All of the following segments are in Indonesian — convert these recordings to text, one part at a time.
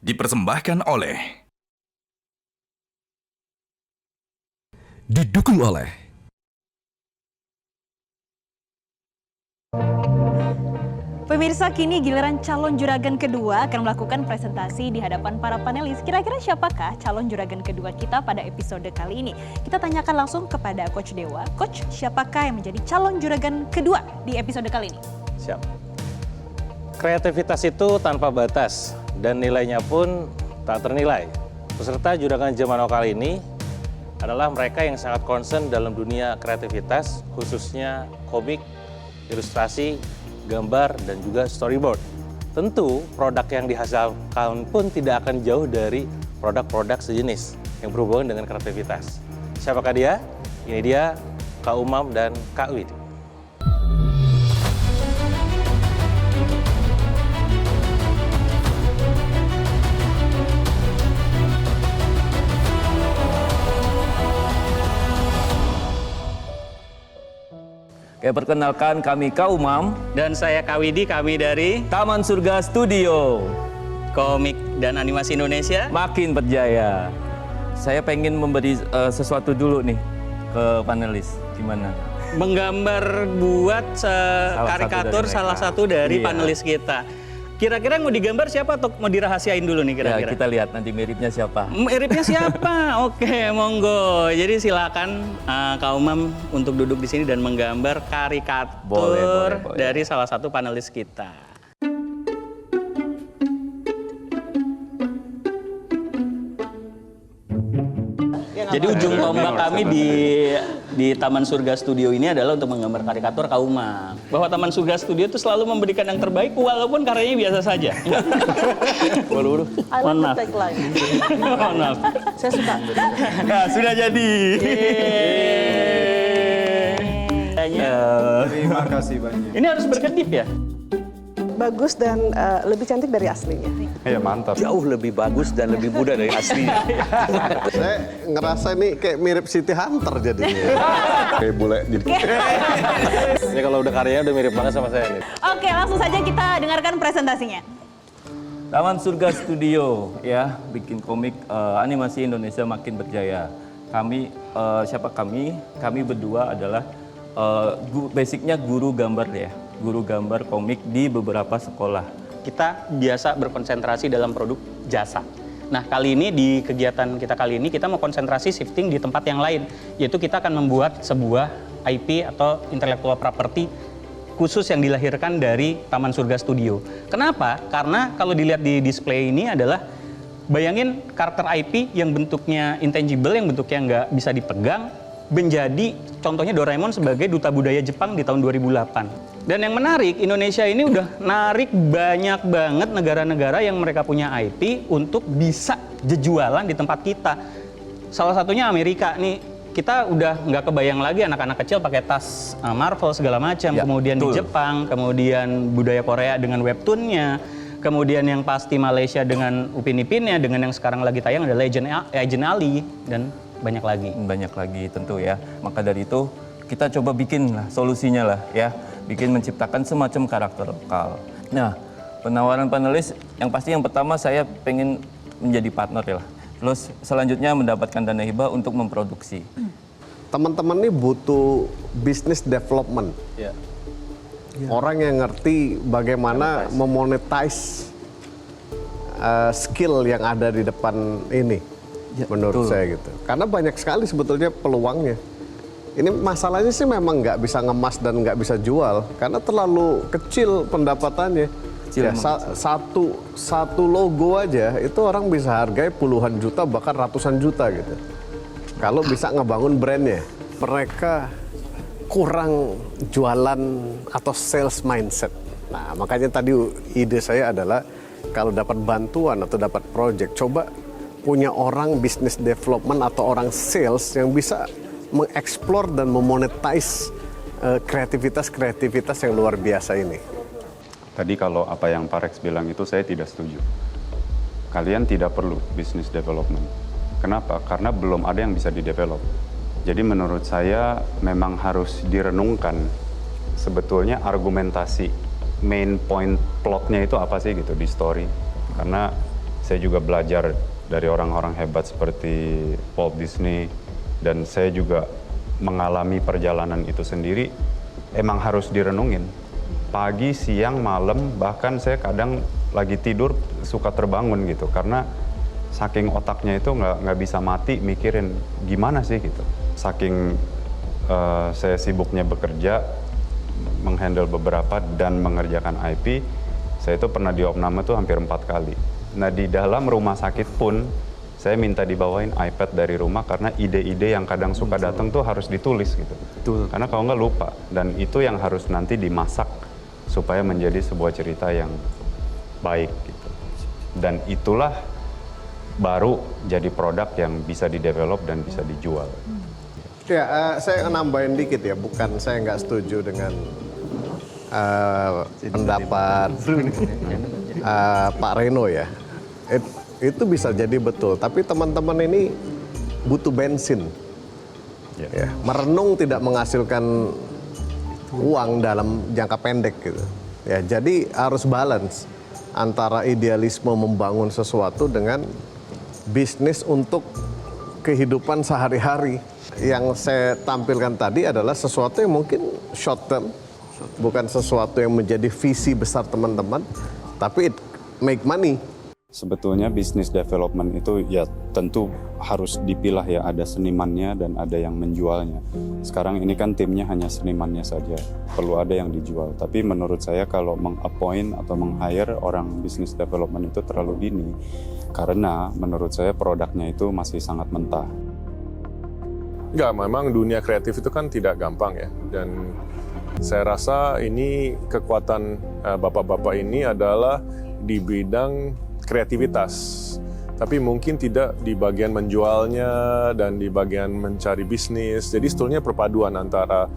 dipersembahkan oleh didukung oleh Pemirsa, kini giliran calon juragan kedua akan melakukan presentasi di hadapan para panelis. Kira-kira siapakah calon juragan kedua kita pada episode kali ini? Kita tanyakan langsung kepada Coach Dewa. Coach, siapakah yang menjadi calon juragan kedua di episode kali ini? Siap. Kreativitas itu tanpa batas dan nilainya pun tak ternilai. Peserta juragan zaman now kali ini adalah mereka yang sangat concern dalam dunia kreativitas, khususnya komik, ilustrasi, gambar, dan juga storyboard. Tentu produk yang dihasilkan pun tidak akan jauh dari produk-produk sejenis yang berhubungan dengan kreativitas. Siapakah dia? Ini dia Kak Umam dan Kak Widi. Oke, perkenalkan kami Kak Umam Dan saya Kak Widi, kami dari Taman Surga Studio. Komik dan Animasi Indonesia. Makin berjaya. Saya pengen memberi sesuatu dulu nih ke panelis. Gimana? Menggambar buat karikatur salah satu dari Iya. panelis kita. Kira-kira yang mau digambar siapa atau mau dirahasiain dulu nih Ya, kira-kira? kita lihat nanti miripnya siapa. Miripnya siapa? Oke, monggo. Jadi silakan Kak Umam untuk duduk di sini dan menggambar karikatur Boleh. dari salah satu panelis kita. Jadi ujung tombak kami di Taman Surga Studio ini adalah untuk menggambar karikatur Kak Umam. Bahwa Taman Surga Studio itu selalu memberikan yang terbaik walaupun karyanya biasa saja. Waduh. Mohon maaf. Mohon maaf. Saya suka. Nah, sudah jadi. Terima kasih banyak. Ini harus berkedip ya? Bagus dan lebih cantik dari aslinya. Iya mantap. Jauh lebih bagus dan lebih mudah dari aslinya. Saya ngerasa ini kayak mirip City Hunter jadinya. Kayak bule jadi. Ini kalau udah karyanya udah mirip banget sama saya nih. Oke, langsung saja kita dengarkan presentasinya. Taman Surga Studio ya, bikin komik animasi Indonesia makin berjaya. Kami siapa kami? Kami berdua adalah basicnya guru gambar ya. Guru gambar komik di beberapa sekolah. Kita biasa berkonsentrasi dalam produk jasa. Nah, kali ini di kegiatan kita kali ini kita mau konsentrasi shifting di tempat yang lain, yaitu kita akan membuat sebuah IP atau intellectual property khusus yang dilahirkan dari Taman Surga Studio. Kenapa? Karena kalau dilihat di display ini adalah bayangin karakter IP yang bentuknya intangible, yang bentuknya nggak bisa dipegang, menjadi contohnya Doraemon sebagai duta budaya Jepang di tahun 2008. Dan yang menarik, Indonesia ini udah narik banyak banget negara-negara yang mereka punya IP untuk bisa jejualan di tempat kita. Salah satunya Amerika nih, kita udah nggak kebayang lagi anak-anak kecil pakai tas Marvel segala macam. Ya, Kemudian betul. di Jepang, kemudian budaya Korea dengan webtoonnya, kemudian yang pasti Malaysia dengan Upin Ipinnya, dengan yang sekarang lagi tayang ada Legend Ali, dan banyak lagi. Banyak lagi tentu ya. Maka dari itu kita coba bikin lah solusinya lah ya. Bikin menciptakan semacam karakter lokal. Nah, penawaran panelis yang pasti yang pertama saya pengen menjadi partner ya lah. Terus selanjutnya mendapatkan dana hibah untuk memproduksi. Teman-teman ini butuh business development. Ya. Orang yang ngerti bagaimana memonetize skill yang ada di depan ini. Menurut betul. saya gitu. Karena banyak sekali sebetulnya peluangnya. Ini masalahnya sih memang nggak bisa ngemas dan nggak bisa jual karena terlalu kecil pendapatannya. Kecil Ya, satu logo aja itu orang bisa hargai puluhan juta bahkan ratusan juta gitu. Kalau bisa ngebangun brandnya, mereka kurang jualan atau sales mindset. Nah makanya tadi ide saya adalah kalau dapat bantuan atau dapat project, coba punya orang business development atau orang sales yang bisa mengeksplor dan memonetize kreativitas yang luar biasa ini. Tadi kalau apa yang Pak Rex bilang itu saya tidak setuju. Kalian tidak perlu business development. Kenapa? Karena belum ada yang bisa didevelop. Jadi menurut saya memang harus direnungkan sebetulnya argumentasi main point plotnya itu apa sih gitu di story. Karena Saya juga belajar dari orang-orang hebat seperti Walt Disney, dan saya juga mengalami perjalanan itu sendiri. Emang harus direnungin. Pagi, siang, malam, bahkan saya kadang lagi tidur suka terbangun gitu, karena saking otaknya itu nggak bisa mati mikirin gimana sih gitu. Saking saya sibuknya bekerja, menghandle beberapa dan mengerjakan IP, saya itu pernah diopname tuh hampir 4 kali. Nah di dalam rumah sakit pun saya minta dibawain iPad dari rumah karena ide-ide yang kadang suka datang tuh harus ditulis gitu. Betul. Karena kalau nggak lupa, dan itu yang harus nanti dimasak supaya menjadi sebuah cerita yang baik gitu. Dan itulah baru jadi produk yang bisa didevelop dan bisa dijual. Ya, saya nambahin dikit ya, bukan saya nggak setuju dengan pendapat Pak Reno ya. Itu bisa jadi betul, tapi teman-teman ini butuh bensin. Ya, merenung tidak menghasilkan uang dalam jangka pendek gitu. Ya, jadi harus balance antara idealisme membangun sesuatu dengan bisnis untuk kehidupan sehari-hari. Yang saya tampilkan tadi adalah sesuatu yang mungkin short term, bukan sesuatu yang menjadi visi besar teman-teman, tapi it make money. Sebetulnya bisnis development itu ya tentu harus dipilah ya, ada senimannya dan ada yang menjualnya. Sekarang ini kan timnya hanya senimannya saja, perlu ada yang dijual. Tapi menurut saya kalau meng-appoint atau meng-hire orang bisnis development itu terlalu dini, karena menurut saya produknya itu masih sangat mentah. Enggak, memang dunia kreatif itu kan tidak gampang ya. Dan saya rasa ini kekuatan bapak-bapak ini adalah di bidang kreativitas. Tapi mungkin tidak di bagian menjualnya dan di bagian mencari bisnis. Jadi sebetulnya perpaduan antara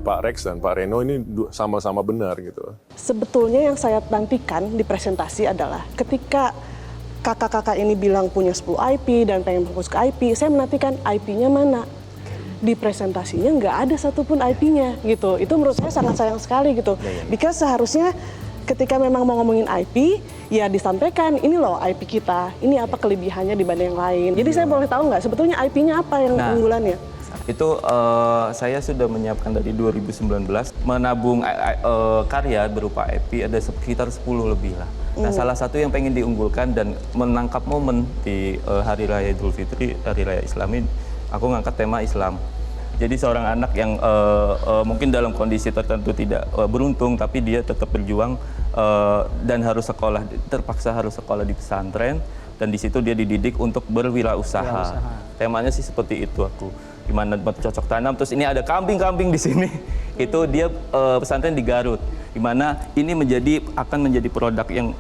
Pak Rex dan Pak Reno ini sama-sama benar gitu. Sebetulnya yang saya nantikan di presentasi adalah ketika kakak-kakak ini bilang punya 10 IP dan pengen fokus ke IP, saya menantikan IP-nya mana. Di presentasinya nggak ada satupun IP-nya gitu. Itu menurut saya sangat sayang sekali gitu. Because seharusnya ketika memang mau ngomongin IP, ya disampaikan ini loh IP kita, ini apa kelebihannya dibanding yang lain. Jadi saya boleh tahu nggak sebetulnya IP-nya apa yang unggulannya? Itu saya sudah menyiapkan dari 2019, menabung karya berupa IP ada sekitar 10 lebih lah. Nah, salah satu yang pengen diunggulkan dan menangkap momen di Hari Raya Idul Fitri, Hari Raya Islam ini, aku ngangkat tema Islam. Jadi seorang anak yang mungkin dalam kondisi tertentu tidak beruntung, tapi dia tetap berjuang dan harus sekolah, terpaksa harus sekolah di pesantren, dan di situ dia dididik untuk berwirausaha. Temanya sih seperti itu aku. Gimana cocok tanam, terus ini ada kambing-kambing di sini. Itu dia pesantren di Garut. Dimana ini akan menjadi produk yang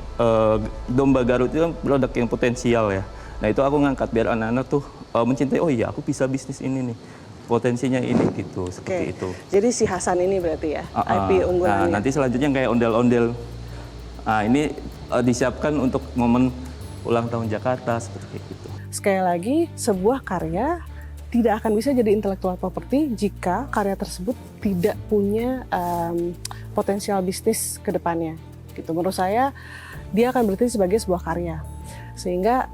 domba Garut itu kan produk yang potensial ya. Nah itu aku ngangkat biar anak-anak tuh mencintai, oh iya aku bisa bisnis ini nih, potensinya ini gitu, seperti itu. Jadi si Hasan ini berarti ya, IP unggulannya. Nah nanti selanjutnya kayak ondel-ondel, nah ini disiapkan untuk momen ulang tahun Jakarta seperti itu. Sekali lagi, sebuah karya tidak akan bisa jadi intellectual property jika karya tersebut tidak punya potensial bisnis ke depannya. Gitu. Menurut saya, dia akan berarti sebagai sebuah karya. Sehingga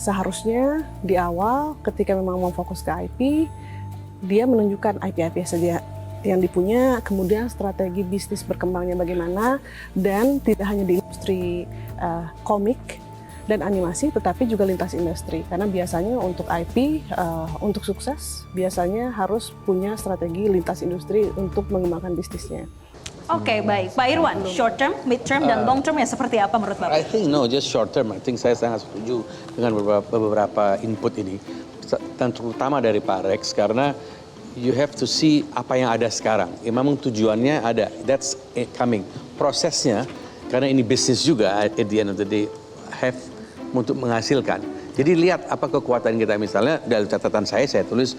seharusnya di awal ketika memang mau fokus ke IP, dia menunjukkan IP-IP saja yang dipunya, kemudian strategi bisnis berkembangnya bagaimana, dan tidak hanya di industri komik dan animasi, tetapi juga lintas industri. Karena biasanya untuk IP, untuk sukses, biasanya harus punya strategi lintas industri untuk mengembangkan bisnisnya. Oke, baik. Pak Irwan, short term, mid term, dan long term ya seperti apa menurut Bapak? I think no, just short term. I think saya sangat setuju dengan beberapa input ini. Dan terutama dari Pak Rex, karena you have to see apa yang ada sekarang. Memang tujuannya ada, that's it coming. Prosesnya, karena ini bisnis juga, at the end of the day, have untuk menghasilkan. Jadi lihat apa kekuatan kita, misalnya dari catatan saya tulis,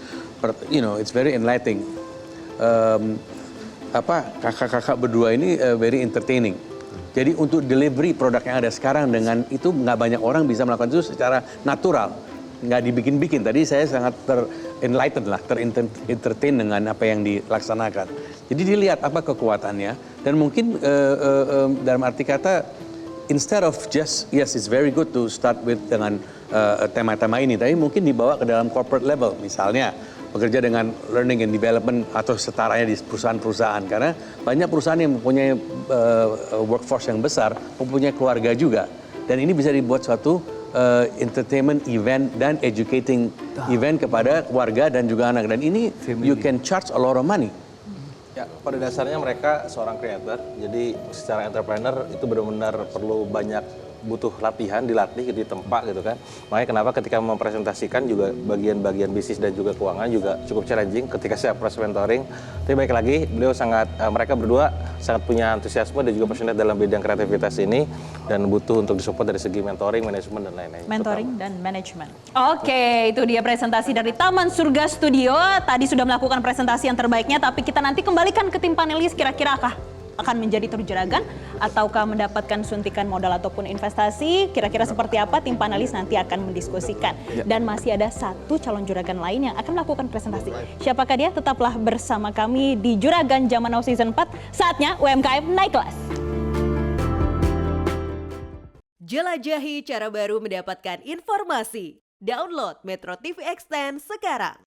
it's very enlightening. Kakak-kakak berdua ini very entertaining. Jadi untuk delivery produk yang ada sekarang dengan itu nggak banyak orang bisa melakukan itu secara natural, nggak dibikin-bikin. Tadi saya sangat ter-enlightened lah, ter-entertain dengan apa yang dilaksanakan. Jadi dilihat apa kekuatannya dan mungkin dalam arti kata instead of just, yes, it's very good to start with dengan tema-tema ini, tapi mungkin dibawa ke dalam corporate level, misalnya bekerja dengan learning and development atau setaranya di perusahaan-perusahaan, karena banyak perusahaan yang mempunyai workforce yang besar, mempunyai keluarga juga, dan ini bisa dibuat suatu entertainment event dan educating event kepada keluarga dan juga anak, dan ini you can charge a lot of money. Ya, pada dasarnya mereka seorang creator, jadi secara entrepreneur itu benar-benar perlu banyak butuh latihan, dilatih di tempat gitu kan. Makanya kenapa ketika mempresentasikan juga bagian-bagian bisnis dan juga keuangan juga cukup challenging ketika saya proses mentoring. Tapi baik lagi, beliau mereka berdua sangat punya antusiasme dan juga passionate dalam bidang kreativitas ini dan butuh untuk disupport dari segi mentoring, manajemen dan lain-lain. Mentoring dan manajemen. Oke, itu dia presentasi dari Taman Surga Studio. Tadi sudah melakukan presentasi yang terbaiknya, tapi kita nanti kembalikan ke tim panelis, kira-kira akan menjadi terjuragan ataukah mendapatkan suntikan modal ataupun investasi, kira-kira seperti apa tim panelis nanti akan mendiskusikan. Dan masih ada satu calon juragan lain yang akan melakukan presentasi. Siapakah dia? Tetaplah bersama kami di Juragan Zaman Now Season 4. Saatnya UMKM naik kelas. Jelajahi cara baru mendapatkan informasi. Download Metro TV Extend sekarang.